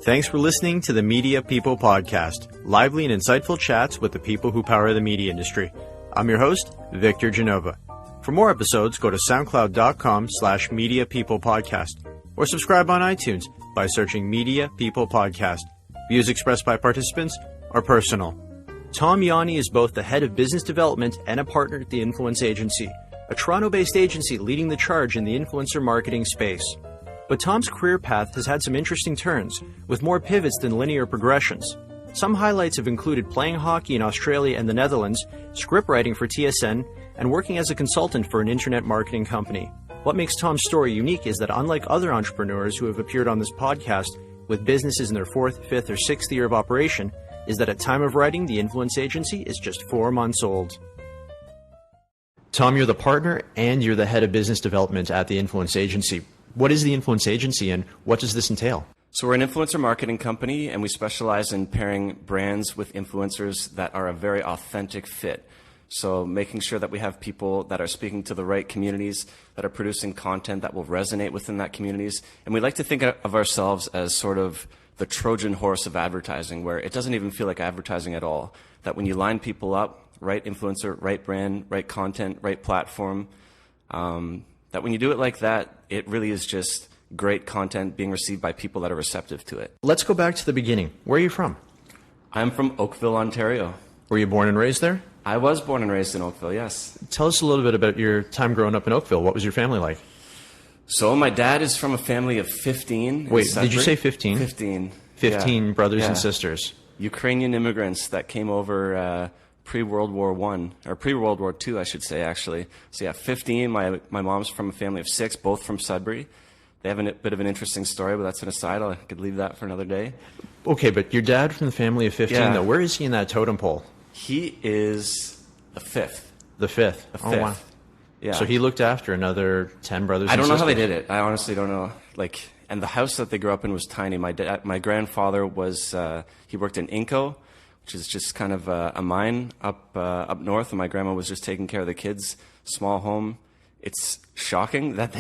Thanks for listening to the Media People Podcast, lively and insightful chats with the people who power the media industry. I'm your host, Victor Genova. For more episodes, go to soundcloud.com/mediapeoplepodcast or subscribe on iTunes by searching Media People Podcast. Views expressed by participants are personal. Tom Yawney is both the head of business development and a partner at the Influence Agency, a Toronto-based agency leading the charge in the influencer marketing space. But Tom's career path has had some interesting turns, with more pivots than linear progressions. Some highlights have included playing hockey in Australia and the Netherlands, scriptwriting for TSN, and working as a consultant for an internet marketing company. What makes Tom's story unique is that unlike other entrepreneurs who have appeared on this podcast with businesses in their 4th, 5th, or 6th year of operation, is that at time of writing, the Influence Agency is just 4 months old. Tom, you're the partner and you're the head of business development at the Influence Agency. What is the Influence Agency and what does this entail? So we're an influencer marketing company and we specialize in pairing brands with influencers that are a very authentic fit. So making sure that we have people that are speaking to the right communities, that are producing content that will resonate within that communities. And we like to think of ourselves as sort of the Trojan horse of advertising, where it doesn't even feel like advertising at all. That when you line people up, right influencer, right brand, right content, right platform, that when you do it like that, it really is just great content being received by people that are receptive to it. Let's go back to the beginning. Where are you from? I'm from Oakville, Ontario. Were you born and raised there? I was born and raised in Oakville, yes. Tell us a little bit about your time growing up in Oakville. What was your family like? So my dad is from a family of 15. Wait, did you say 15? 15. 15 brothers and sisters. Ukrainian immigrants that came over pre-World War I, or pre-World War II, I should say, actually. So yeah, 15. My mom's from a family of 6, both from Sudbury. They have a bit of an interesting story, but that's an aside. I could leave that for another day. Okay, but your dad from the family of 15, though, where is he in that totem pole? He is the 5th. The 5th? The 5th. Oh, wow. Yeah. So he looked after another 10 brothers and sisters? I don't know how they did it. I honestly don't know. And the house that they grew up in was tiny. My grandfather was, he worked in Inco, which is just kind of a mine up north, and my grandma was just taking care of the kids. Small home. It's shocking that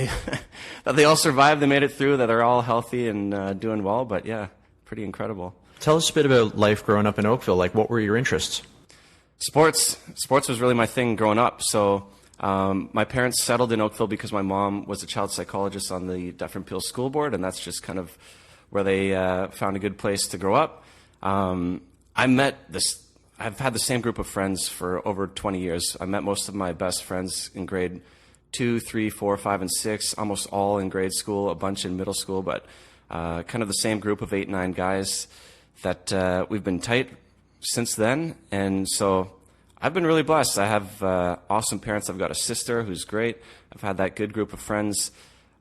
they all survived, they made it through, that they're all healthy and doing well, but yeah, pretty incredible. Tell us a bit about life growing up in Oakville. Like, what were your interests? Sports was really my thing growing up. So my parents settled in Oakville because my mom was a child psychologist on the Dufferin Peel School Board, and that's just kind of where they found a good place to grow up. I've had the same group of friends for over 20 years. I met most of my best friends in grade 2, 3, 4, 5, and 6, almost all in grade school, a bunch in middle school, but kind of the same group of 8, 9 guys that we've been tight since then. And so I've been really blessed. I have awesome parents. I've got a sister who's great. I've had that good group of friends.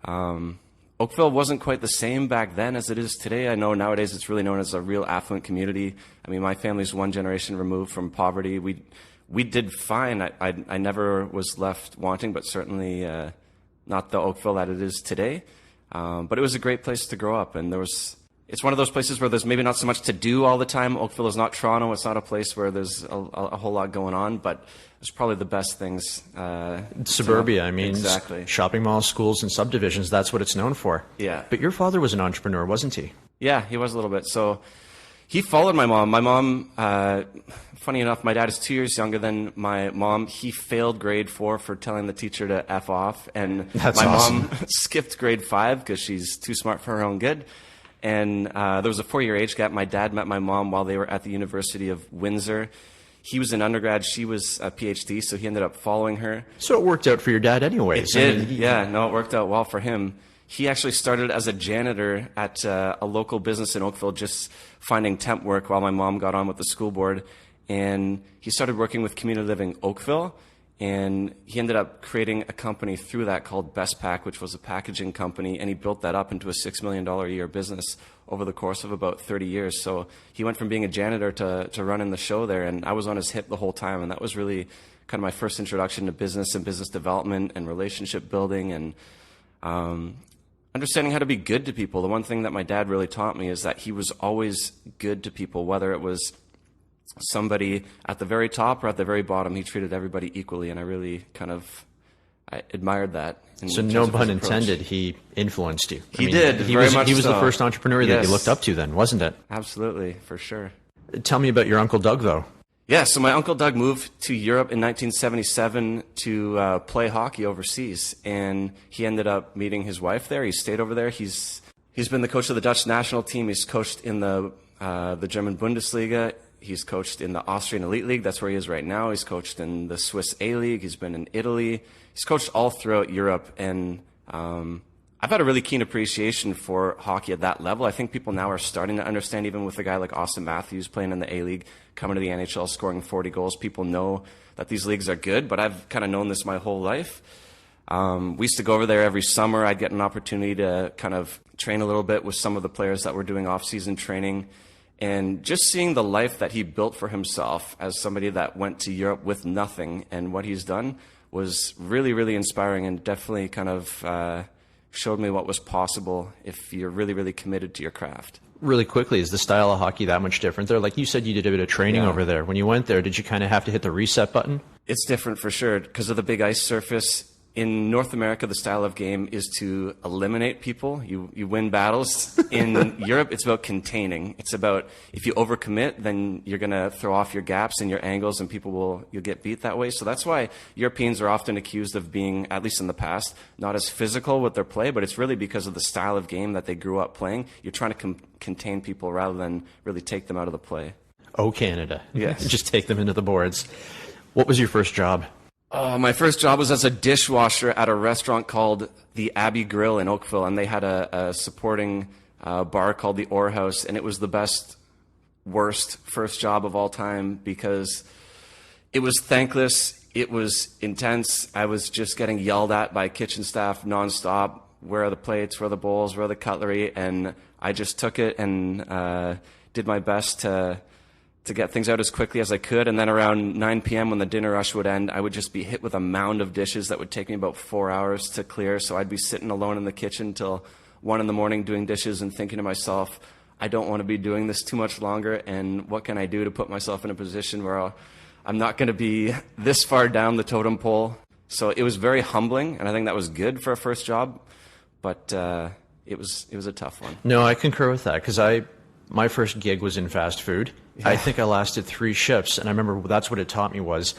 Oakville wasn't quite the same back then as it is today. I know nowadays it's really known as a real affluent community. I mean, my family's one generation removed from poverty. We did fine. I never was left wanting, but certainly not the Oakville that it is today. But it was a great place to grow up, and it's one of those places where there's maybe not so much to do all the time. Oakville is not Toronto. It's not a place where there's a whole lot going on, but it's probably the best things. Suburbia, I mean, exactly. Shopping malls, schools, and subdivisions, that's what it's known for. Yeah. But your father was an entrepreneur, wasn't he? Yeah, he was a little bit. So he followed my mom. My mom, funny enough, my dad is 2 years younger than my mom. He failed grade 4 for telling the teacher to F off, and that's my awesome. mom skipped grade 5 because she's too smart for her own good. And there was a 4-year age gap. My dad met my mom while they were at the University of Windsor. He was an undergrad. She was a PhD, so he ended up following her. So it worked out for your dad anyways. It did, yeah. No, it worked out well for him. He actually started as a janitor at a local business in Oakville, just finding temp work while my mom got on with the school board. And he started working with Community Living Oakville. And he ended up creating a company through that called Best Pack, which was a packaging company, and he built that up into a $6 million a year business over the course of about 30 years. So he went from being a janitor to running the show there, and I was on his hip the whole time, and that was really kind of my first introduction to business and business development and relationship building and understanding how to be good to people. The one thing that my dad really taught me is that he was always good to people, whether it was somebody at the very top or at the very bottom. He treated everybody equally, and I I admired that. So no pun intended, he influenced you. He did, very much He was the so. first entrepreneur that Yes. you looked up to then, wasn't it? Absolutely, for sure. Tell me about your Uncle Doug, though. Yeah, so my Uncle Doug moved to Europe in 1977 to play hockey overseas, and he ended up meeting his wife there. He stayed over there. He's been the coach of the Dutch national team. He's coached in the German Bundesliga. He's coached in the Austrian Elite League. That's where he is right now. He's coached in the Swiss A-League. He's been in Italy. He's coached all throughout Europe, and I've had a really keen appreciation for hockey at that level. I think people now are starting to understand, even with a guy like Austin Matthews playing in the A-League, coming to the NHL, scoring 40 goals. People know that these leagues are good, but I've kind of known this my whole life. We used to go over there every summer. I'd get an opportunity to kind of train a little bit with some of the players that were doing off-season training. And just seeing the life that he built for himself as somebody that went to Europe with nothing and what he's done was really, really inspiring, and definitely kind of showed me what was possible if you're really, really committed to your craft. Really quickly, is the style of hockey that much different there? Like you said, you did a bit of training over there. When you went there, did you kind of have to hit the reset button? It's different for sure because of the big ice surface. In North America, the style of game is to eliminate people. You win battles. In Europe, it's about containing. It's about if you overcommit, then you're going to throw off your gaps and your angles, and you'll get beat that way. So that's why Europeans are often accused of being, at least in the past, not as physical with their play, but it's really because of the style of game that they grew up playing. You're trying to contain people rather than really take them out of the play. Oh, Canada. Yes. Just take them into the boards. What was your first job? Oh, my first job was as a dishwasher at a restaurant called the Abbey Grill in Oakville, and they had a supporting bar called the Orr House, and it was the worst first job of all time because it was thankless, it was intense. I was just getting yelled at by kitchen staff nonstop. Where are the plates? Where are the bowls? Where are the cutlery? And I just took it and did my best to get things out as quickly as I could. And then around 9 p.m. when the dinner rush would end, I would just be hit with a mound of dishes that would take me about 4 hours to clear. So I'd be sitting alone in the kitchen till 1 in the morning doing dishes and thinking to myself, I don't want to be doing this too much longer. And what can I do to put myself in a position where I'm not going to be this far down the totem pole? So it was very humbling, and I think that was good for a first job. But it was a tough one. No, I concur with that because my first gig was in fast food. Yeah. I think I lasted 3 shifts, and I remember that's what it taught me was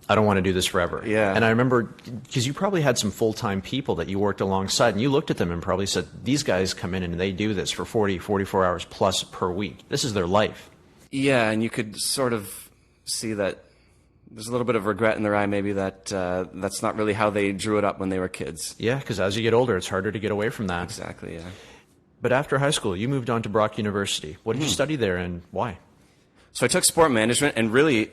I don't want to do this forever. Yeah. And I remember because you probably had some full-time people that you worked alongside, and you looked at them and probably said, these guys come in and they do this for 40, 44 hours plus per week. This is their life. Yeah, and you could sort of see that there's a little bit of regret in their eye maybe that that's not really how they drew it up when they were kids. Yeah, because as you get older, it's harder to get away from that. Exactly, yeah. But after high school, you moved on to Brock University. What did you study there and why? So I took sport management and really...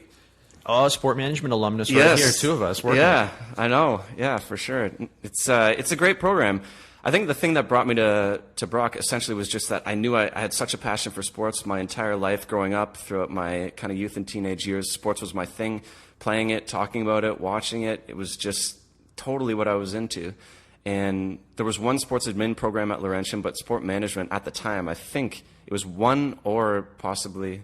Oh, sport management alumnus right Yes. here, 2 of us working. Yeah, I know. Yeah, for sure. It's a great program. I think the thing that brought me to Brock essentially was just that I knew I had such a passion for sports my entire life growing up throughout my kind of youth and teenage years. Sports was my thing. Playing it, talking about it, watching it. It was just totally what I was into. And there was one sports admin program at Laurentian, but sport management at the time, I think it was one or possibly...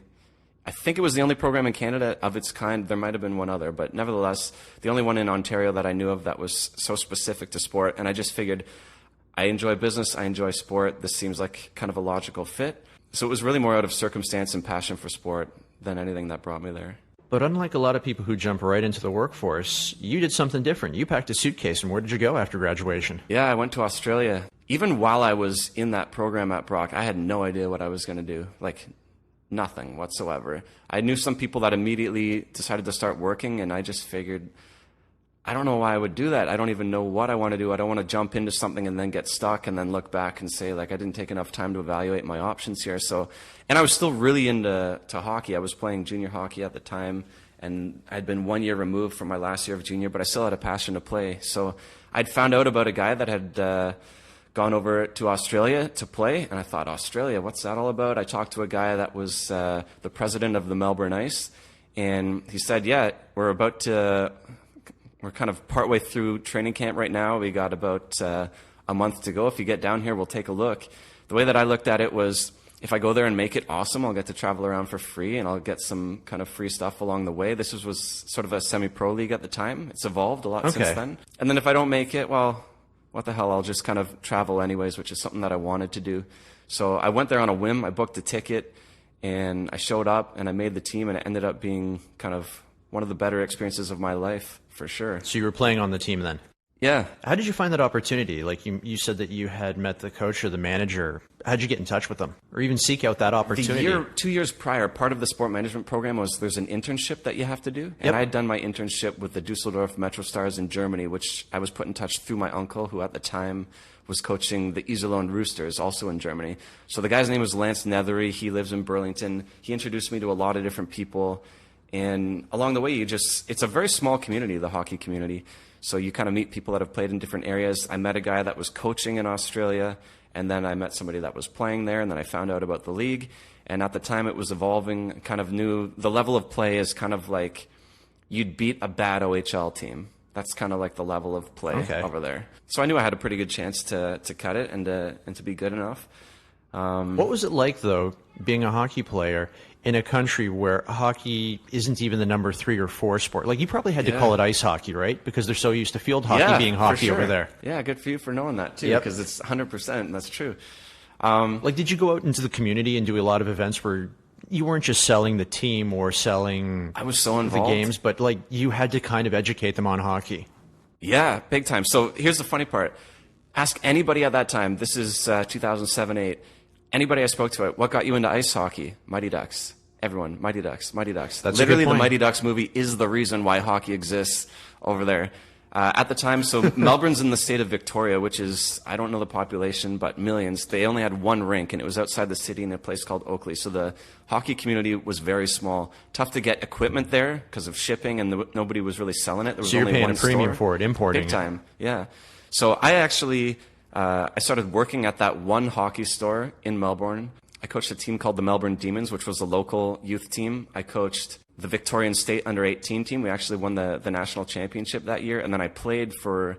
I think it was the only program in Canada of its kind. There might have been one other, but nevertheless, the only one in Ontario that I knew of that was so specific to sport. And I just figured, I enjoy business, I enjoy sport. This seems like kind of a logical fit. So it was really more out of circumstance and passion for sport than anything that brought me there. But unlike a lot of people who jump right into the workforce, you did something different. You packed a suitcase, and where did you go after graduation? Yeah, I went to Australia. Even while I was in that program at Brock, I had no idea what I was going to do. Like, nothing whatsoever. I knew some people that immediately decided to start working, and I just figured, I don't know why I would do that. I don't even know what I want to do. I don't want to jump into something and then get stuck and then look back and say, like, I didn't take enough time to evaluate my options here. So, and I was still really into hockey. I was playing junior hockey at the time, and I'd been 1 year removed from my last year of junior, but I still had a passion to play. So I'd found out about a guy that had gone over to Australia to play, and I thought, Australia, what's that all about? I talked to a guy that was the president of the Melbourne Ice, and he said, yeah, we're kind of partway through training camp right now. We got about a month to go. If you get down here, we'll take a look. The way that I looked at it was, if I go there and make it, awesome. I'll get to travel around for free, and I'll get some kind of free stuff along the way. This was sort of a semi-pro league at the time. It's evolved a lot since then. And then if I don't make it, well, what the hell? I'll just kind of travel anyways, which is something that I wanted to do. So I went there on a whim. I booked a ticket, and I showed up, and I made the team, and it ended up being kind of one of the better experiences of my life, for sure. So you were playing on the team then? Yeah. How did you find that opportunity? Like you said that you had met the coach or the manager. How'd you get in touch with them or even seek out that opportunity? 2 years prior, part of the sport management program was there's an internship that you have to do. And I had done my internship with the Dusseldorf Metro Stars in Germany, which I was put in touch through my uncle, who at the time was coaching the Iserlohn Roosters, also in Germany. So the guy's name was Lance Nethery. He lives in Burlington. He introduced me to a lot of different people. And along the way, it's a very small community, the hockey community. So you kind of meet people that have played in different areas. I met a guy that was coaching in Australia, and then I met somebody that was playing there, and then I found out about the league. And at the time it was evolving, kind of new. The level of play is kind of like you'd beat a bad OHL team. That's kind of like the level of play over there. So I knew I had a pretty good chance to cut it and to be good enough. What was it like, though, being a hockey player in a country where hockey isn't even the number 3 or 4 sport? Like, you probably had to call it ice hockey, right? Because they're so used to field hockey being hockey over there. Yeah, good for you for knowing that, too, because it's 100%. That's true. Like, did you go out into the community and do a lot of events where you weren't just selling the team or selling I was so involved. The games, but, like, you had to kind of educate them on hockey? Yeah, big time. So here's the funny part. Ask anybody at that time. This is 2007-8. Anybody I spoke to, what got you into ice hockey? Mighty Ducks. Everyone, Mighty Ducks, Mighty Ducks. That's literally a good point. The Mighty Ducks movie is the reason why hockey exists over there. At the time, so Melbourne's in the state of Victoria, which is, I don't know the population, but millions. They only had one rink, and it was outside the city in a place called Oakley. So the hockey community was very small. Tough to get equipment there because of shipping, and nobody was really selling it. There was so you're only paying one a premium store. for it, importing Big time, yeah. So I actually, I started working at that one hockey store in Melbourne. I coached a team called the Melbourne Demons, which was a local youth team. I coached the Victorian State Under-18 team. We actually won the national championship that year. And then I played for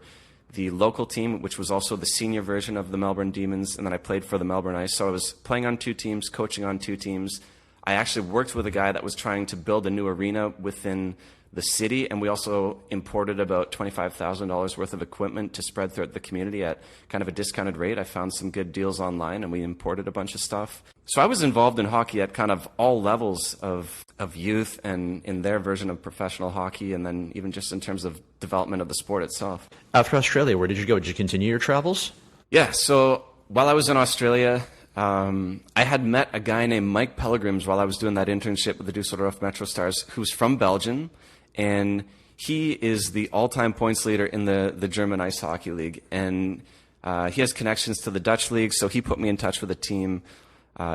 the local team, which was also the senior version of the Melbourne Demons. And then I played for the Melbourne Ice. So I was playing on 2 teams, coaching on 2 teams. I actually worked with a guy that was trying to build a new arena within the city, and we also imported about $25,000 worth of equipment to spread throughout the community at kind of a discounted rate. I found some good deals online, and we imported a bunch of stuff. So I was involved in hockey at kind of all levels of youth and in their version of professional hockey, and then even just in terms of development of the sport itself. After Australia, where did you go? Did you continue your travels? Yeah, so while I was in Australia, I had met a guy named Mike Pellegrims while I was doing that internship with the Dusseldorf Metro Stars, who's from Belgium. And he is the all-time points leader in the German Ice Hockey League. And he has connections to the Dutch League, so he put me in touch with a team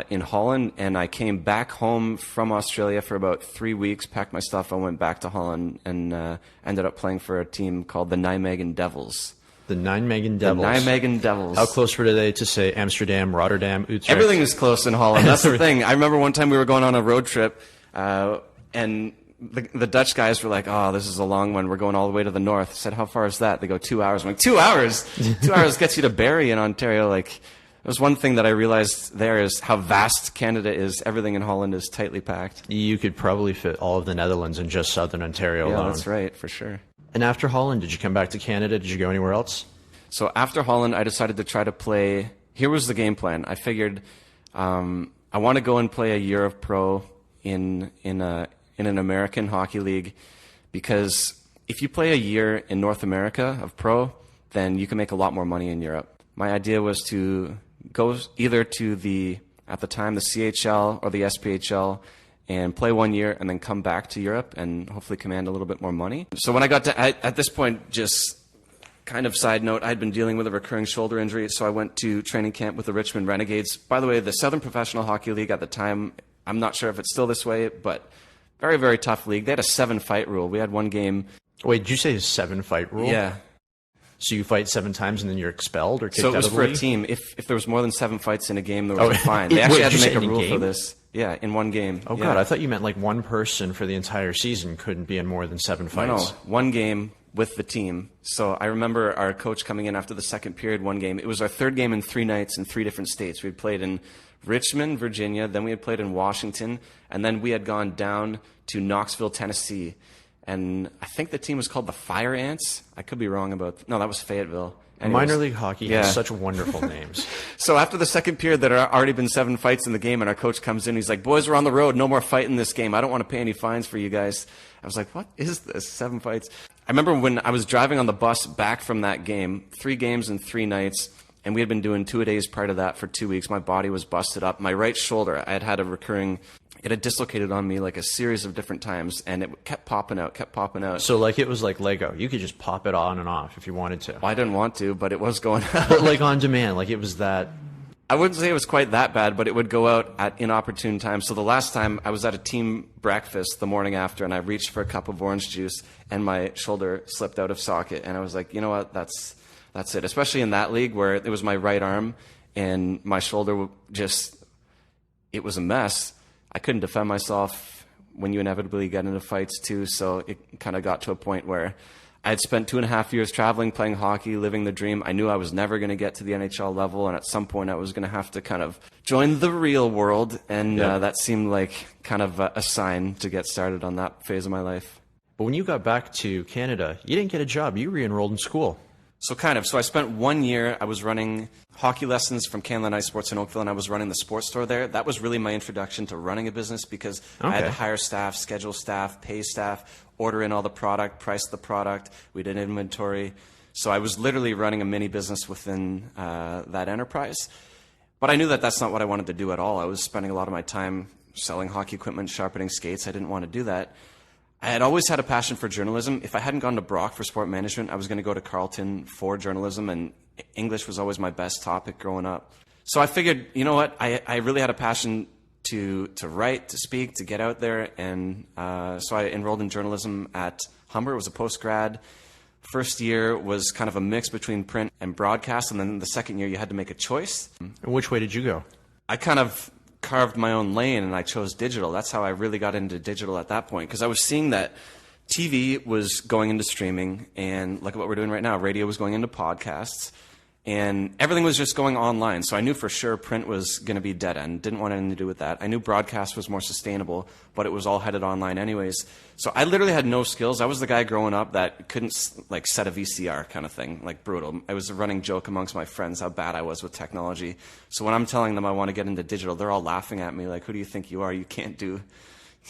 in Holland. And I came back home from Australia for about 3 weeks, packed my stuff, and went back to Holland and ended up playing for a team called the Nijmegen Devils. The Nijmegen Devils. The Nijmegen Devils. How close were they to, say, Amsterdam, Rotterdam, Utrecht? Everything is close in Holland. That's the thing. I remember one time we were going on a road trip, and the Dutch guys were like, "Oh, this is a long one. We're going all the way to the north." I said, "How far is that?" They go, 2 hours. I'm like, 2 hours? 2 hours gets you to Barrie in Ontario. Like, it was one thing that I realized there is how vast Canada is. Everything in Holland is tightly packed. You could probably fit all of the Netherlands in just southern Ontario alone. Yeah, that's right, for sure. And after Holland, did you come back to Canada? Did you go anywhere else? So after Holland, I decided to try to play. Here was the game plan. I figured I want to go and play a year of pro in an American hockey league, because if you play a year in North America of pro, then you can make a lot more money in Europe. My idea was to go either to at the time, the CHL or the SPHL and play 1 year and then come back to Europe and hopefully command a little bit more money. So when I got to, at this point, just kind of side note, I'd been dealing with a recurring shoulder injury, so I went to training camp with the Richmond Renegades. By the way, the Southern Professional Hockey League at the time, I'm not sure if it's still this way, but very, very tough league. They had a 7-fight rule. We had one game. Wait, did you say a 7-fight rule? Yeah. So you fight 7 times and then you're expelled or kicked out of the league? So it was for a team. If there was more than 7 fights in a game, there was a fine. They actually had to make a rule for this. Yeah, in one game. Oh, God, I thought you meant like one person for the entire season couldn't be in more than 7 fights. No, one game, with the team. So I remember our coach coming in after the second period one game. It was our third game in 3 nights in 3 different states. We had played in Richmond, Virginia, then we had played in Washington, and then we had gone down to Knoxville, Tennessee. And I think the team was called the Fire Ants. I could be wrong about... No, that was Fayetteville. Anyways, minor league hockey has such wonderful names. So after the second period, there had already been 7 fights in the game, and our coach comes in. He's like, "Boys, we're on the road. No more fighting this game. I don't want to pay any fines for you guys." I was like, "What is this? 7 fights?" I remember when I was driving on the bus back from that game, 3 games in 3 nights, and we had been doing 2-a-days prior to that for 2 weeks. My body was busted up. My right shoulder, I had a recurring... It had dislocated on me like a series of different times, and it kept popping out. So like it was like Lego. You could just pop it on and off if you wanted to. Well, I didn't want to, but it was going out. But like on demand, like it was that... I wouldn't say it was quite that bad, but it would go out at inopportune times. So the last time I was at a team breakfast the morning after, and I reached for a cup of orange juice, and my shoulder slipped out of socket, and I was like, you know what, that's it. Especially in that league where it was my right arm, and my shoulder just... It was a mess. I couldn't defend myself when you inevitably get into fights too, so it kind of got to a point where I had spent 2.5 years traveling, playing hockey, living the dream. I knew I was never going to get to the NHL level, and at some point I was going to have to kind of join the real world, and that seemed like kind of a sign to get started on that phase of my life. But when you got back to Canada, you didn't get a job. You re-enrolled in school. So kind of. So I spent 1 year, I was running hockey lessons from Canada Night Sports in Oakville, and I was running the sports store there. That was really my introduction to running a business because I had to hire staff, schedule staff, pay staff, order in all the product, price the product. We did inventory. So I was literally running a mini business within that enterprise. But I knew that that's not what I wanted to do at all. I was spending a lot of my time selling hockey equipment, sharpening skates. I didn't want to do that. I had always had a passion for journalism. If I hadn't gone to Brock for sport management, I was going to go to Carleton for journalism, and English was always my best topic growing up. So I figured, you know what, I really had a passion to write, to speak, to get out there, and so I enrolled in journalism at Humber. It was a post-grad. First year was kind of a mix between print and broadcast, and then the second year you had to make a choice. And which way did you go? I kind of carved my own lane, and I chose digital. That's how I really got into digital at that point, because I was seeing that TV was going into streaming, and look at what we're doing right now. Radio was going into podcasts, and everything was just going online. So I knew for sure print was going to be dead end. Didn't want anything to do with that. I knew broadcast was more sustainable, but it was all headed online anyways. So I literally had no skills. I was the guy growing up that couldn't like set a VCR kind of thing, like brutal. I was a running joke amongst my friends how bad I was with technology. So when I'm telling them I want to get into digital, they're all laughing at me like, "Who do you think you are? You can't do."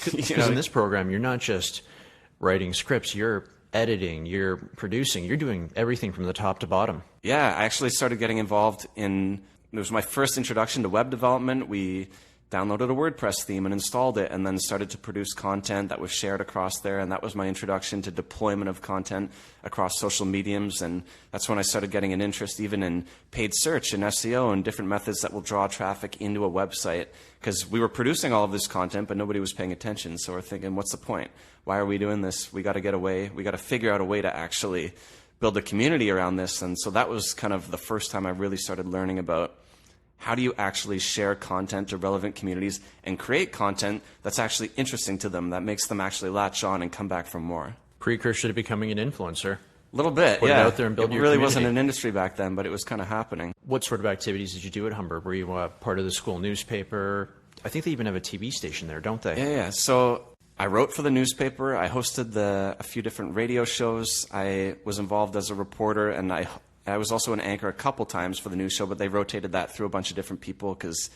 Because in this program, you're not just writing scripts, you're editing, you're producing, you're doing everything from the top to bottom. Yeah, I actually started getting involved in, it was my first introduction to web development. We downloaded a WordPress theme and installed it, and then started to produce content that was shared across there, and that was my introduction to deployment of content across social mediums. And that's when I started getting an interest even in paid search and SEO and different methods that will draw traffic into a website, because we were producing all of this content but nobody was paying attention. So we're thinking, what's the point? Why are we doing this? We got to get away. We got to figure out a way to actually build a community around this. And so that was kind of the first time I really started learning about how do you actually share content to relevant communities and create content that's actually interesting to them, that makes them actually latch on and come back for more. Precursor to becoming an influencer. A little bit, Put it out there and build your community. It really community. wasn't an industry back then, but it was kind of happening. What sort of activities did you do at Humber? Were you part of the school newspaper? I think they even have a TV station there, don't they? Yeah. So I wrote for the newspaper. I hosted a few different radio shows. I was involved as a reporter, and I was also an anchor a couple times for the news show, but they rotated that through a bunch of different people because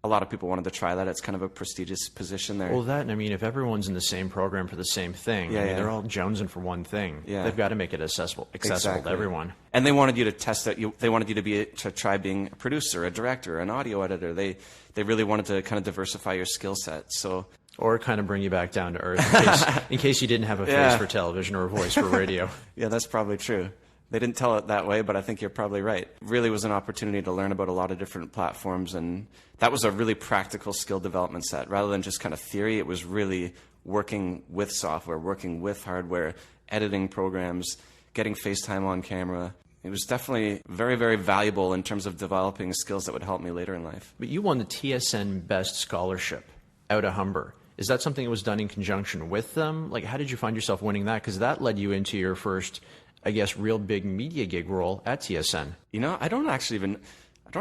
a lot of people wanted to try that. It's kind of a prestigious position there. Well, that, and I mean, if everyone's in the same program for the same thing, I mean, they're all jonesing for one thing. Yeah. They've got to make it accessible to everyone. And they wanted you to test it. They wanted you to try being a producer, a director, an audio editor. They really wanted to kind of diversify your skill set. So. Or kind of bring you back down to earth in case you didn't have a face for television or a voice for radio. Yeah, that's probably true. They didn't tell it that way, but I think you're probably right. It really was an opportunity to learn about a lot of different platforms, and that was a really practical skill development set. Rather than just kind of theory, it was really working with software, working with hardware, editing programs, getting FaceTime on camera. It was definitely very, very valuable in terms of developing skills that would help me later in life. But you won the TSN Best Scholarship out of Humber. Is that something that was done in conjunction with them? Like, how did you find yourself winning that? Because that led you into your first, I guess, real big media gig role at TSN. You know, I don't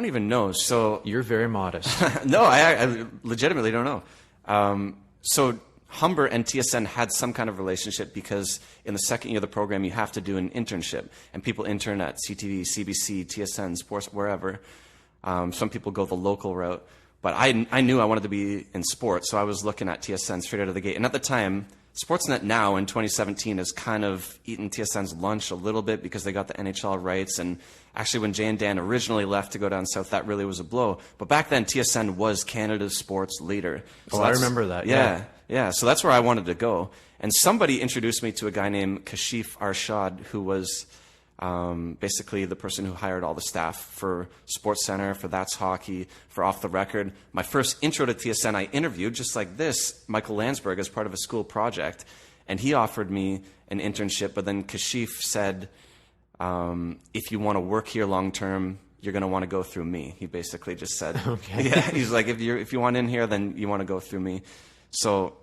even know. So You're very modest. no, I legitimately don't know. So Humber and TSN had some kind of relationship because in the second year of the program, you have to do an internship. And people intern at CTV, CBC, TSN, Sports, wherever. Some people go the local route. But I knew I wanted to be in sports, so I was looking at TSN straight out of the gate. And at the time, Sportsnet now in 2017 has kind of eaten TSN's lunch a little bit because they got the NHL rights. And actually, when Jay and Dan originally left to go down south, that really was a blow. But back then, TSN was Canada's sports leader. So I remember that. Yeah. So that's where I wanted to go. And somebody introduced me to a guy named Kashif Arshad, who was basically the person who hired all the staff for SportsCenter, for That's Hockey, for Off the Record. My first intro to TSN, I interviewed, just like this, Michael Landsberg as part of a school project. And he offered me an internship, but then Kashif said, if you want to work here long term, you're going to want to go through me. He basically just said, okay. Yeah, he's like, if you want in here, then you want to go through me. So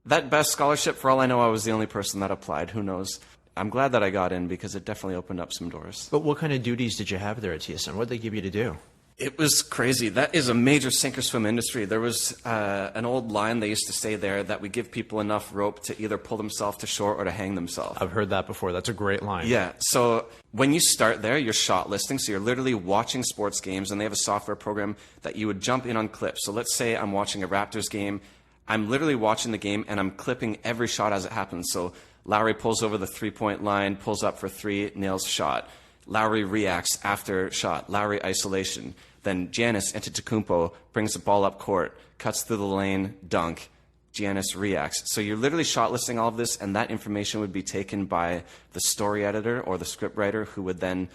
that best scholarship, for all I know, I was the only person that applied. Who knows? I'm glad that I got in because it definitely opened up some doors. But what kind of duties did you have there at TSN? What did they give you to do? It was crazy. That is a major sink or swim industry. There was an old line they used to say there that we give people enough rope to either pull themselves to shore or to hang themselves. I've heard that before. That's a great line. Yeah. So when you start there, you're shot listing. So you're literally watching sports games, and they have a software program that you would jump in on clips. So let's say I'm watching a Raptors game. I'm literally watching the game, and I'm clipping every shot as it happens. So Lowry pulls over the three-point line, pulls up for three, nails shot. Lowry reacts after shot. Lowry isolation. Then Giannis Antetokounmpo brings the ball up court, cuts through the lane, dunk. Giannis reacts. So you're literally shot listing all of this, and that information would be taken by the story editor or the scriptwriter, who would then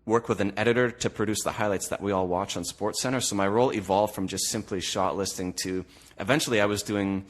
work with an editor to produce the highlights that we all watch on SportsCenter. So my role evolved from just simply shot listing to eventually I was doing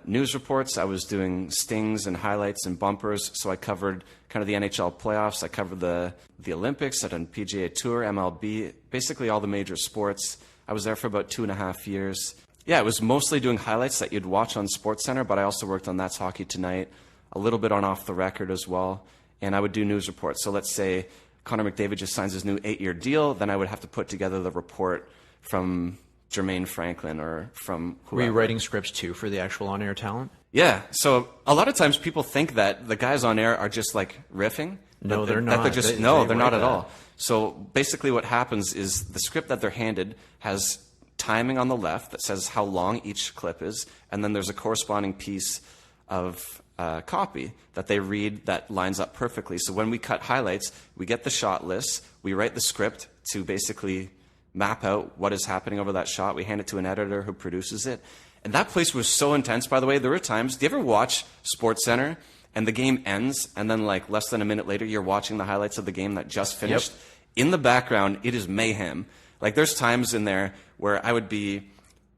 news reports. I was doing stings and highlights and bumpers. So I covered kind of the NHL playoffs. I covered the Olympics. I done PGA Tour, MLB, basically all the major sports. I was there for about 2.5 years. Yeah, it was mostly doing highlights that you'd watch on SportsCenter, but I also worked on That's Hockey Tonight, a little bit on Off the Record as well. And I would do news reports. So let's say Connor McDavid just signs his new 8-year deal, then I would have to put together the report from Jermaine Franklin or from whoever. Were you writing scripts too for the actual on-air talent? Yeah. So a lot of times people think that the guys on air are just like riffing. No, they're not. They're not at all. So basically what happens is the script that they're handed has timing on the left that says how long each clip is, and then there's a corresponding piece of copy that they read that lines up perfectly. So when we cut highlights, we get the shot list, we write the script to basically map out what is happening over that shot. We hand it to an editor who produces it. And that place was so intense, by the way. There were times, do you ever watch SportsCenter and the game ends, and then like less than a minute later, you're watching the highlights of the game that just finished? Yep. In the background, it is mayhem. Like there's times in there where I would be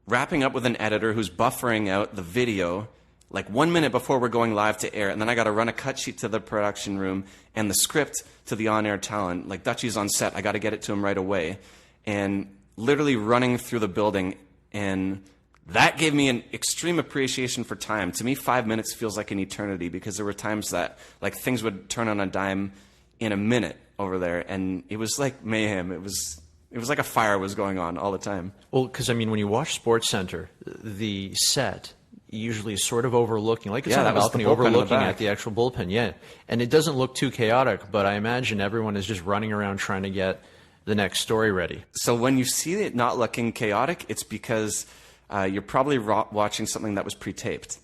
wrapping up with an editor who's buffering out the video like 1 minute before we're going live to air, and then I got to run a cut sheet to the production room and the script to the on-air talent. Like Dutchie's on set, I got to get it to him right away. And literally running through the building, and that gave me an extreme appreciation for time. To me, 5 minutes feels like an eternity because there were times that like things would turn on a dime in a minute over there, and it was like mayhem. It was like a fire was going on all the time. Well, because I mean, when you watch SportsCenter, the set usually is sort of overlooking, like it's on a balcony overlooking at the actual bullpen. Yeah, and it doesn't look too chaotic, but I imagine everyone is just running around trying to get the next story ready. So when you see it not looking chaotic, it's because you're probably watching something that was pre-taped.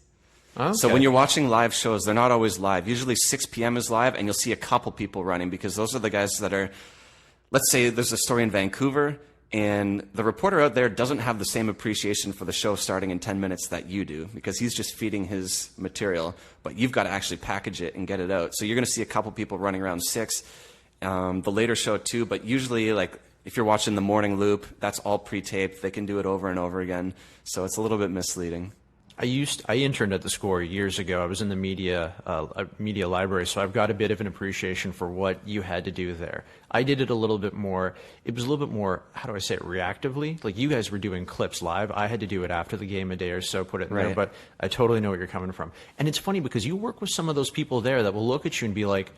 Okay. So when you're watching live shows, they're not always live. Usually 6 p.m. is live, and you'll see a couple people running because those are the guys that are, let's say there's a story in Vancouver, and the reporter out there doesn't have the same appreciation for the show starting in 10 minutes that you do because he's just feeding his material, but you've got to actually package it and get it out. So you're going to see a couple people running around 6. The later show too, but usually like if you're watching the morning loop, that's all pre-taped. They can do it over and over again. So it's a little bit misleading. I interned at the Score years ago. I was in the media library, so I've got a bit of an appreciation for what you had to do there. I did it a little bit more. It was a little bit more, how do I say it, reactively. Like you guys were doing clips live. I had to do it after the game a day or so, put it in there. But I totally know where you're coming from. And it's funny because you work with some of those people there that will look at you and be like,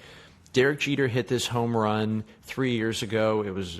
Derek Jeter hit this home run 3 years ago. It was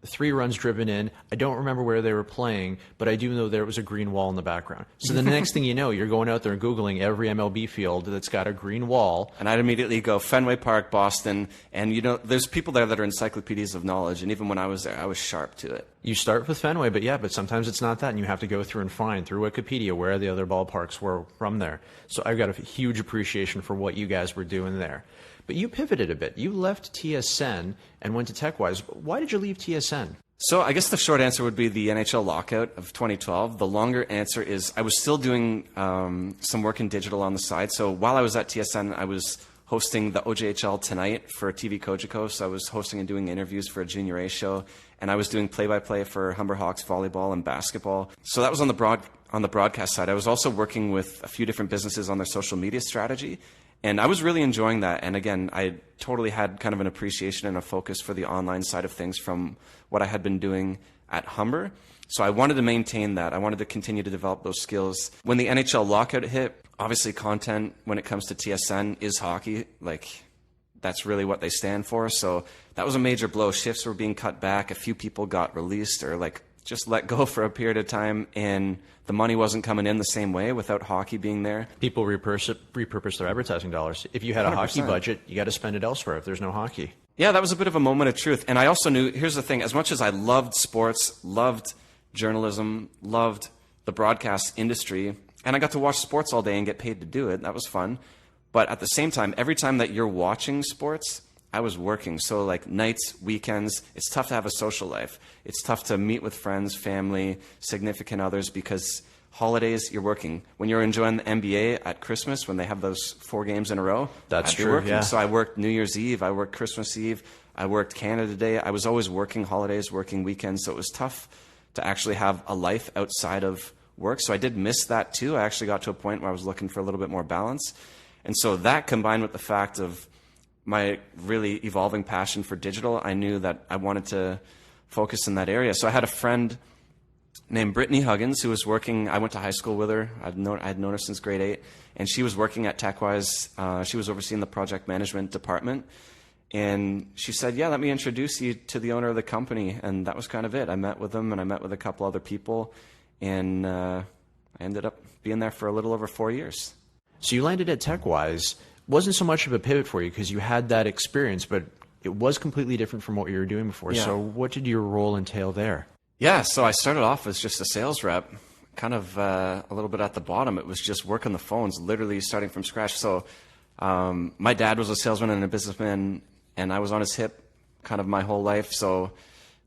3 runs driven in. I don't remember where they were playing, but I do know there was a green wall in the background. So the next thing you know, you're going out there and Googling every MLB field that's got a green wall. And I'd immediately go Fenway Park, Boston, and there's people there that are encyclopedias of knowledge, and even when I was there, I was sharp to it. You start with Fenway, but sometimes it's not that, and you have to go through and find through Wikipedia where the other ballparks were from there. So I've got a huge appreciation for what you guys were doing there. But you pivoted a bit. You left TSN and went to TechWise. Why did you leave TSN? So I guess the short answer would be the NHL lockout of 2012. The longer answer is I was still doing some work in digital on the side. So while I was at TSN, I was hosting the OJHL Tonight for TV Cogeco. So I was hosting and doing interviews for a Junior A show. And I was doing play-by-play for Humber Hawks volleyball and basketball. So that was on the broadcast side. I was also working with a few different businesses on their social media strategy. And I was really enjoying that. And again, I totally had kind of an appreciation and a focus for the online side of things from what I had been doing at Humber. So I wanted to maintain that. I wanted to continue to develop those skills. When the NHL lockout hit, obviously content when it comes to TSN is hockey. Like, that's really what they stand for. So that was a major blow. Shifts were being cut back. A few people got released or just let go for a period of time, and the money wasn't coming in the same way without hockey being there. People repurpose their advertising dollars. If you had a 100%. Hockey budget, you got to spend it elsewhere if there's no hockey. Yeah, that was a bit of a moment of truth. And I also knew, here's the thing, as much as I loved sports, loved journalism, loved the broadcast industry, and I got to watch sports all day and get paid to do it, that was fun. But at the same time, every time that you're watching sports, I was working. So like nights, weekends, it's tough to have a social life. It's tough to meet with friends, family, significant others, because holidays, you're working. When you're enjoying the NBA at Christmas, when they have those 4 games in a row, that's I'd be true. Working. Yeah. So I worked New Year's Eve, I worked Christmas Eve, I worked Canada Day. I was always working holidays, working weekends. So it was tough to actually have a life outside of work. So I did miss that too. I actually got to a point where I was looking for a little bit more balance. And so that combined with the fact of my really evolving passion for digital, I knew that I wanted to focus in that area. So I had a friend named Brittany Huggins who was working. I went to high school with her. I'd known her since grade 8, and she was working at TechWise. She was overseeing the project management department, and she said, "Yeah, let me introduce you to the owner of the company." And that was kind of it. I met with him, and I met with a couple other people, and I ended up being there for a little over 4 years. So you landed at TechWise. Wasn't so much of a pivot for you because you had that experience, but it was completely different from what you were doing before. Yeah. So what did your role entail there? Yeah, so I started off as just a sales rep, kind of a little bit at the bottom. It was just work on the phones, literally starting from scratch. So my dad was a salesman and a businessman, and I was on his hip kind of my whole life. So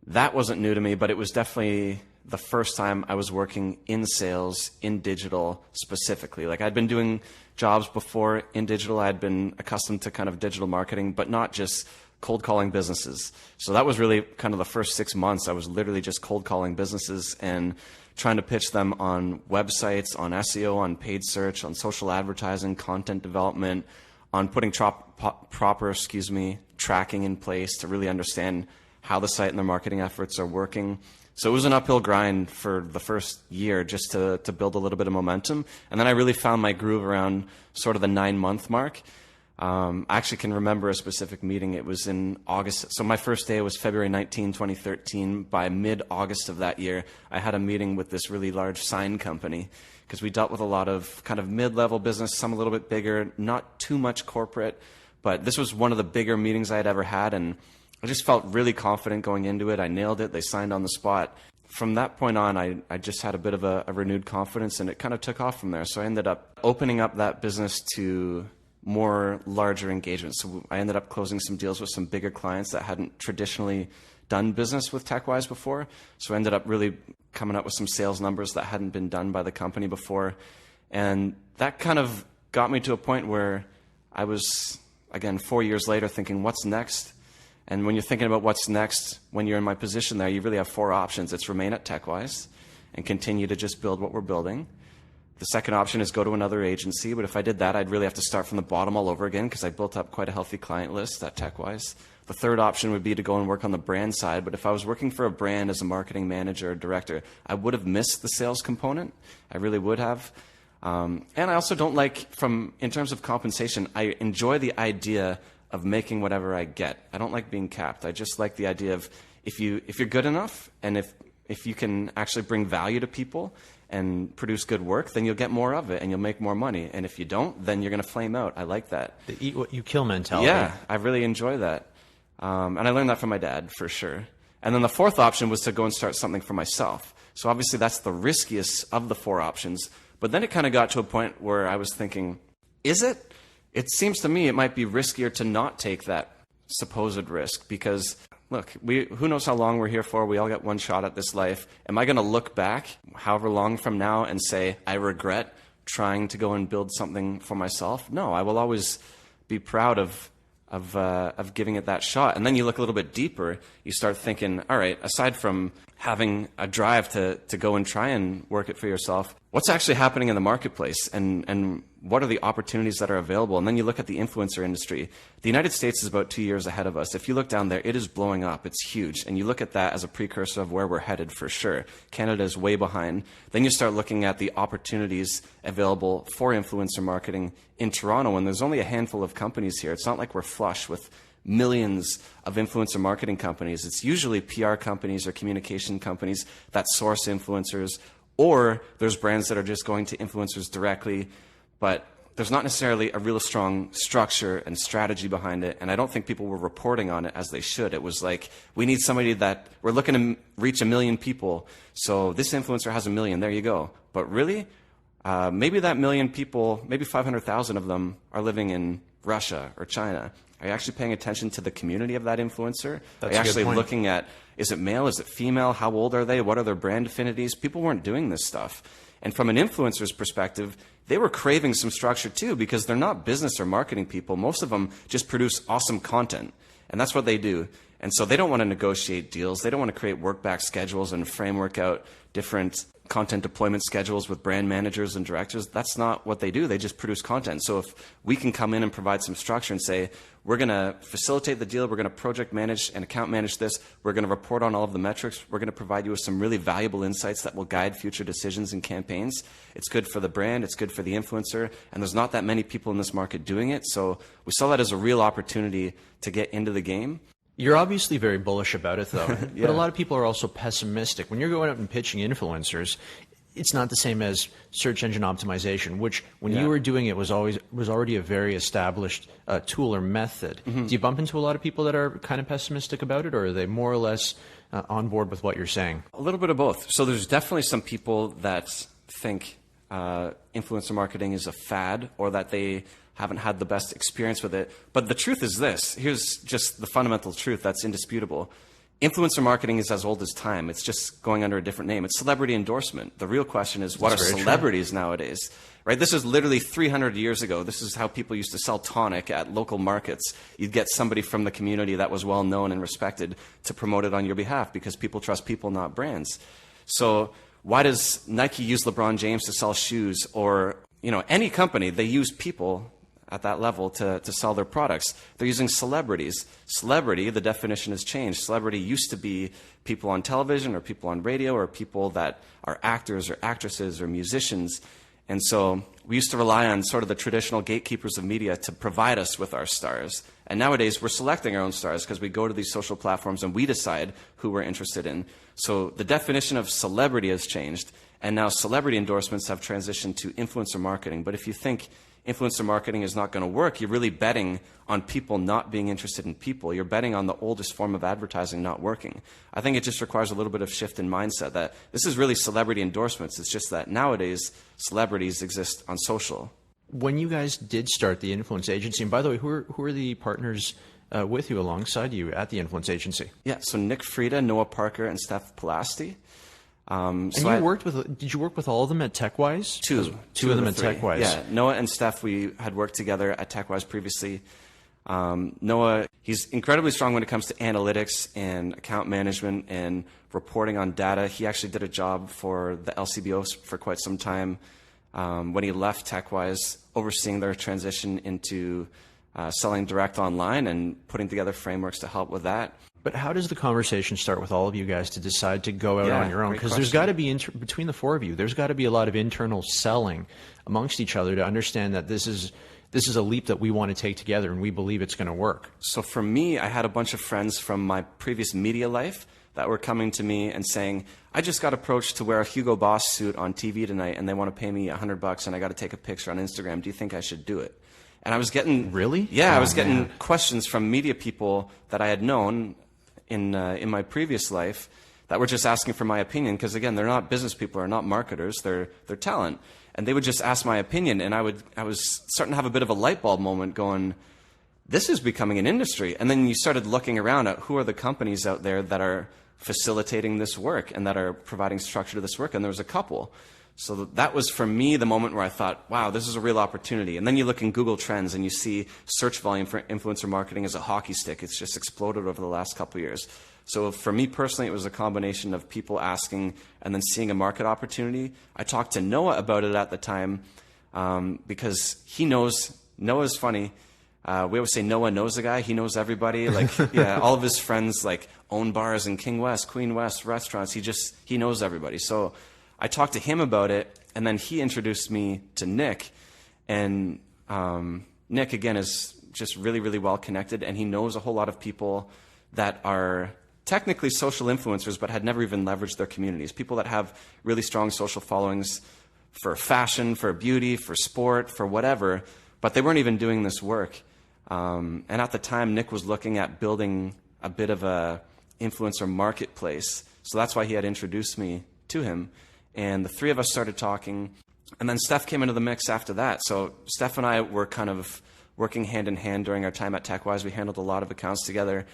that wasn't new to me, but it was definitely the first time I was working in sales, in digital specifically. Like I'd been doing jobs before in digital. I'd been accustomed to kind of digital marketing, but not just cold calling businesses. So that was really kind of the first 6 months. I was literally just cold calling businesses and trying to pitch them on websites, on SEO, on paid search, on social advertising, content development, on putting proper tracking in place to really understand how the site and their marketing efforts are working. So it was an uphill grind for the first year just to build a little bit of momentum. And then I really found my groove around sort of the 9-month mark. I actually can remember a specific meeting. It was in August. So my first day was February 19, 2013. By mid-August of that year, I had a meeting with this really large sign company because we dealt with a lot of kind of mid-level business, some a little bit bigger, not too much corporate. But this was one of the bigger meetings I had ever had, and I just felt really confident going into it. I nailed it. They signed on the spot. From that point on, I just had a bit of a renewed confidence, and it kind of took off from there. So I ended up opening up that business to more larger engagements. So I ended up closing some deals with some bigger clients that hadn't traditionally done business with TechWise before. So I ended up really coming up with some sales numbers that hadn't been done by the company before. And that kind of got me to a point where I was, again, 4 years later thinking, what's next? And when you're thinking about what's next, when you're in my position there, you really have 4 options. It's remain at TechWise and continue to just build what we're building, The second option is go to another agency, but if I did that, I'd really have to start from the bottom all over again because I built up quite a healthy client list at TechWise. The third option would be to go and work on the brand side, but if I was working for a brand as a marketing manager or director, I would have missed the sales component. I really would have. And I also don't like, in terms of compensation, I enjoy the idea of making whatever I get. I don't like being capped. I just like the idea of if you're good enough and if you can actually bring value to people and produce good work, then you'll get more of it and you'll make more money. And if you don't, then you're going to flame out. I like that. The eat what you kill mentality. Yeah, I really enjoy that. And I learned that from my dad, for sure. And then the fourth option was to go and start something for myself. So obviously that's the riskiest of the four options. But then it kind of got to a point where I was thinking, is it? It seems to me it might be riskier to not take that supposed risk because, look, who knows how long we're here for? We all get one shot at this life. Am I going to look back however long from now and say, I regret trying to go and build something for myself? No, I will always be proud of giving it that shot. And then you look a little bit deeper, you start thinking, all right, aside from having a drive to go and try and work it for yourself, what's actually happening in the marketplace and what are the opportunities that are available? And then you look at the influencer industry. The United States is about 2 years ahead of us. If you look down there, it is blowing up. It's huge. And you look at that as a precursor of where we're headed for sure. Canada is way behind. Then you start looking at the opportunities available for influencer marketing in Toronto, and there's only a handful of companies here. It's not like we're flush with millions of influencer marketing companies. It's usually PR companies or communication companies that source influencers, or there's brands that are just going to influencers directly, but there's not necessarily a real strong structure and strategy behind it, and I don't think people were reporting on it as they should. It was like, we need somebody that, we're looking to reach 1 million people, so this influencer has 1 million, there you go. But really, maybe that 1 million people, maybe 500,000 of them are living in Russia or China. Are you actually paying attention to the community of that influencer? Are you actually looking at, is it male, is it female, how old are they, what are their brand affinities? People weren't doing this stuff. And from an influencer's perspective, they were craving some structure too because they're not business or marketing people. Most of them just produce awesome content, and that's what they do. And so they don't want to negotiate deals. They don't want to create work-back schedules and framework out different content deployment schedules with brand managers and directors. That's not what they do. They just produce content. So if we can come in and provide some structure and say, we're going to facilitate the deal, we're going to project manage and account manage this, we're going to report on all of the metrics, we're going to provide you with some really valuable insights that will guide future decisions and campaigns. It's good for the brand, it's good for the influencer, and there's not that many people in this market doing it. So we saw that as a real opportunity to get into the game. You're obviously very bullish about it, though. Yeah. But a lot of people are also pessimistic. When you're going out and pitching influencers, it's not the same as search engine optimization, which when you were doing it was already a very established tool or method. Do you bump into a lot of people that are kind of pessimistic about it, or are they more or less on board with what you're saying? A little bit of both. So there's definitely some people that think influencer marketing is a fad, or that they haven't had the best experience with it. But the truth is this. Here's just the fundamental truth that's indisputable. Influencer marketing is as old as time. It's just going under a different name. It's celebrity endorsement. The real question is, what are celebrities nowadays? Right? This is literally 300 years ago. This is how people used to sell tonic at local markets. You'd get somebody from the community that was well known and respected to promote it on your behalf because people trust people, not brands. So why does Nike use LeBron James to sell shoes, or any company? They use people at that level to sell their products. They're using celebrities. Celebrity, the definition has changed. Celebrity used to be people on television or people on radio or people that are actors or actresses or musicians. And so we used to rely on sort of the traditional gatekeepers of media to provide us with our stars. And nowadays we're selecting our own stars because we go to these social platforms and we decide who we're interested in. So the definition of celebrity has changed, and now celebrity endorsements have transitioned to influencer marketing. But if you think influencer marketing is not going to work, you're really betting on people not being interested in people. You're betting on the oldest form of advertising not working. I think it just requires a little bit of shift in mindset that this is really celebrity endorsements. It's just that nowadays celebrities exist on social. When you guys did start the influence agency, and by the way, who are the partners with you alongside you at the influence agency? Yeah, so Nick Frieda, Noah Parker, and Steph Pelasti. And did you work with all of them at TechWise? Two of them at TechWise. Yeah, Noah and Steph, we had worked together at TechWise previously. Noah, he's incredibly strong when it comes to analytics and account management and reporting on data. He actually did a job for the LCBO for quite some time. when he left TechWise, overseeing their transition into selling direct online and putting together frameworks to help with that. But how does the conversation start with all of you guys to decide to go out on your own? Because there's got to be, between the four of you, there's got to be a lot of internal selling amongst each other to understand that this is a leap that we want to take together and we believe it's going to work. So for me, I had a bunch of friends from my previous media life that were coming to me and saying, I just got approached to wear a Hugo Boss suit on TV tonight and they want to pay me $100 and I got to take a picture on Instagram. Do you think I should do it? And I was getting... Really? Yeah, I was getting questions from media people that I had known in my previous life that were just asking for my opinion, because again, they're not business people or not marketers, they're talent. And they would just ask my opinion, and I was starting to have a bit of a light bulb moment going, this is becoming an industry. And then you started looking around at who are the companies out there that are facilitating this work and that are providing structure to this work, and there was a couple. So that was, for me, the moment where I thought, wow, this is a real opportunity. And then you look in Google Trends and you see search volume for influencer marketing as a hockey stick. It's just exploded over the last couple of years. So for me personally, it was a combination of people asking and then seeing a market opportunity. I talked to Noah about it at the time because he knows. Noah's funny. We always say Noah knows a guy. He knows everybody. Like, yeah, all of his friends like own bars in King West, Queen West, restaurants. He knows everybody. So I talked to him about it, and then he introduced me to Nick. And Nick, again, is just really, really well connected, and he knows a whole lot of people that are technically social influencers but had never even leveraged their communities. People that have really strong social followings for fashion, for beauty, for sport, for whatever, but they weren't even doing this work. And at the time, Nick was looking at building a bit of a influencer marketplace. So that's why he had introduced me to him. And the three of us started talking. And then Steph came into the mix after that. So Steph and I were kind of working hand in hand during our time at TechWise. We handled a lot of accounts together.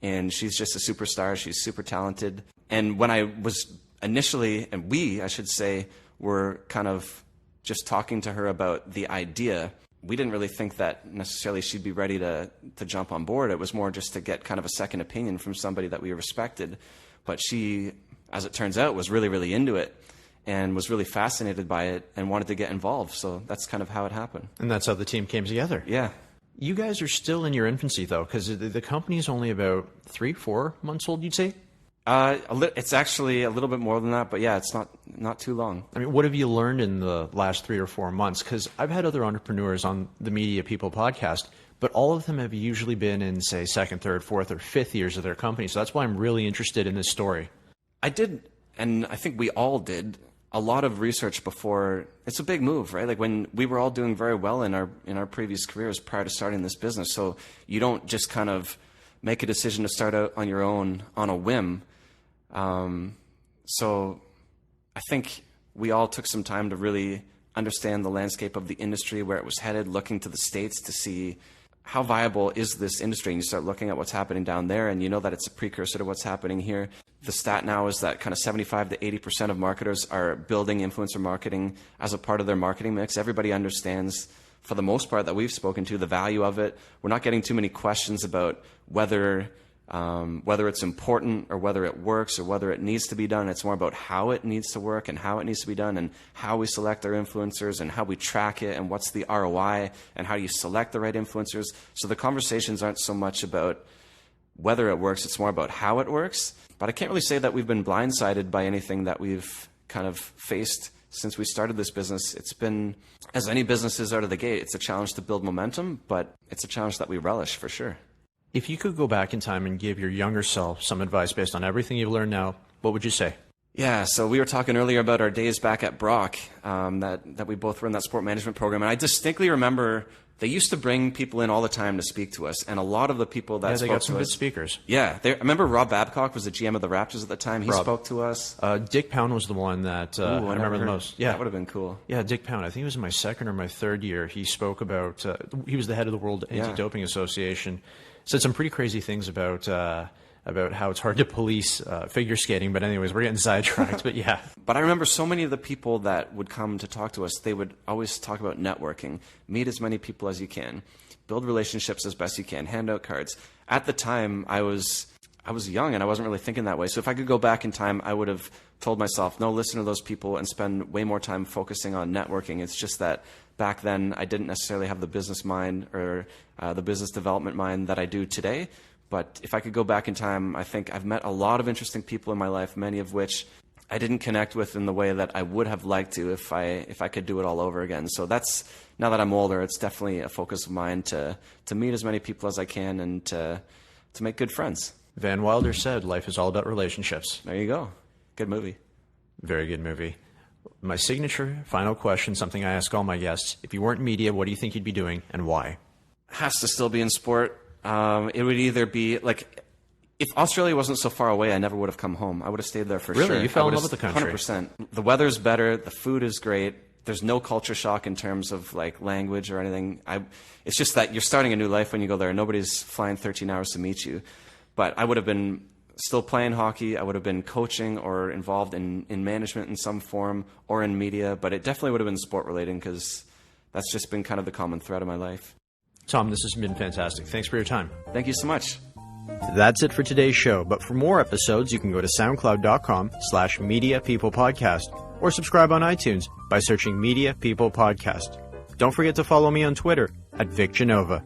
And she's just a superstar. She's super talented. And when I was initially, and I should say, were kind of just talking to her about the idea, we didn't really think that necessarily she'd be ready to jump on board. It was more just to get kind of a second opinion from somebody that we respected. But she, as it turns out, was really, really into it and was really fascinated by it and wanted to get involved. So that's kind of how it happened. And that's how the team came together. Yeah. You guys are still in your infancy, though, because the company is only about 3-4 months old, you'd say? It's actually a little bit more than that, but yeah, it's not too long. I mean, what have you learned in the last 3 or 4 months? Because I've had other entrepreneurs on the Media People podcast, but all of them have usually been in, say, 2nd, 3rd, 4th, or 5th years of their company. So that's why I'm really interested in this story. I did, and I think we all did, a lot of research before. It's a big move, right? Like when we were all doing very well in our previous careers prior to starting this business. So you don't just kind of make a decision to start out on your own on a whim. So I think we all took some time to really understand the landscape of the industry, where it was headed, looking to the States to see how viable is this industry. And you start looking at what's happening down there, and you know that it's a precursor to what's happening here. The stat now is that kind of 75 to 80% of marketers are building influencer marketing as a part of their marketing mix. Everybody understands, for the most part that we've spoken to, the value of it. We're not getting too many questions about whether it's important or whether it works or whether it needs to be done. It's more about how it needs to work and how it needs to be done and how we select our influencers and how we track it and what's the ROI and how do you select the right influencers. So the conversations aren't so much about whether it works, it's more about how it works. But I can't really say that we've been blindsided by anything that we've kind of faced since we started this business. It's been, as any businesses out of the gate, it's a challenge to build momentum, but it's a challenge that we relish for sure. If you could go back in time and give your younger self some advice based on everything you've learned now, what would you say? Yeah, so we were talking earlier about our days back at Brock, that we both were in that sport management program. And I distinctly remember they used to bring people in all the time to speak to us. And a lot of the people that they spoke got some to good us, speakers. Yeah, I remember Rob Babcock was the GM of the Raptors at the time. He spoke to us. Dick Pound was the one that I remember the most. Yeah, that would have been cool. Yeah, Dick Pound. I think it was in my 2nd or my 3rd year. He spoke about, he was the head of the World Anti-Doping Association. Said some pretty crazy things about how it's hard to police figure skating. But anyways, we're getting sidetracked. But yeah. But I remember so many of the people that would come to talk to us, they would always talk about networking. Meet as many people as you can. Build relationships as best you can. Hand out cards. At the time, I was young and I wasn't really thinking that way. So if I could go back in time, I would have told myself, no, listen to those people and spend way more time focusing on networking. It's just that back then I didn't necessarily have the business mind or the business development mind that I do today. But if I could go back in time, I think I've met a lot of interesting people in my life, many of which I didn't connect with in the way that I would have liked to if I could do it all over again. So that's, now that I'm older, it's definitely a focus of mine to meet as many people as I can and to make good friends. Van Wilder said, life is all about relationships. There you go. Good movie. Very good movie. My signature final question, something I ask all my guests. If you weren't in media, what do you think you'd be doing and why? Has to still be in sport. It would either be like, if Australia wasn't so far away, I never would have come home. I would have stayed there for sure. Really? You fell in love with the country? 100%. The weather's better. The food is great. There's no culture shock in terms of like language or anything. It's just that you're starting a new life when you go there. Nobody's flying 13 hours to meet you. But I would have been still playing hockey. I would have been coaching or involved in management in some form or in media. But it definitely would have been sport related because that's just been kind of the common thread of my life. Tom, this has been fantastic. Thanks for your time. Thank you so much. That's it for today's show, but for more episodes, you can go to soundcloud.com/mediapeoplepodcast or subscribe on iTunes by searching Media People Podcast. Don't forget to follow me on Twitter @VicGenova.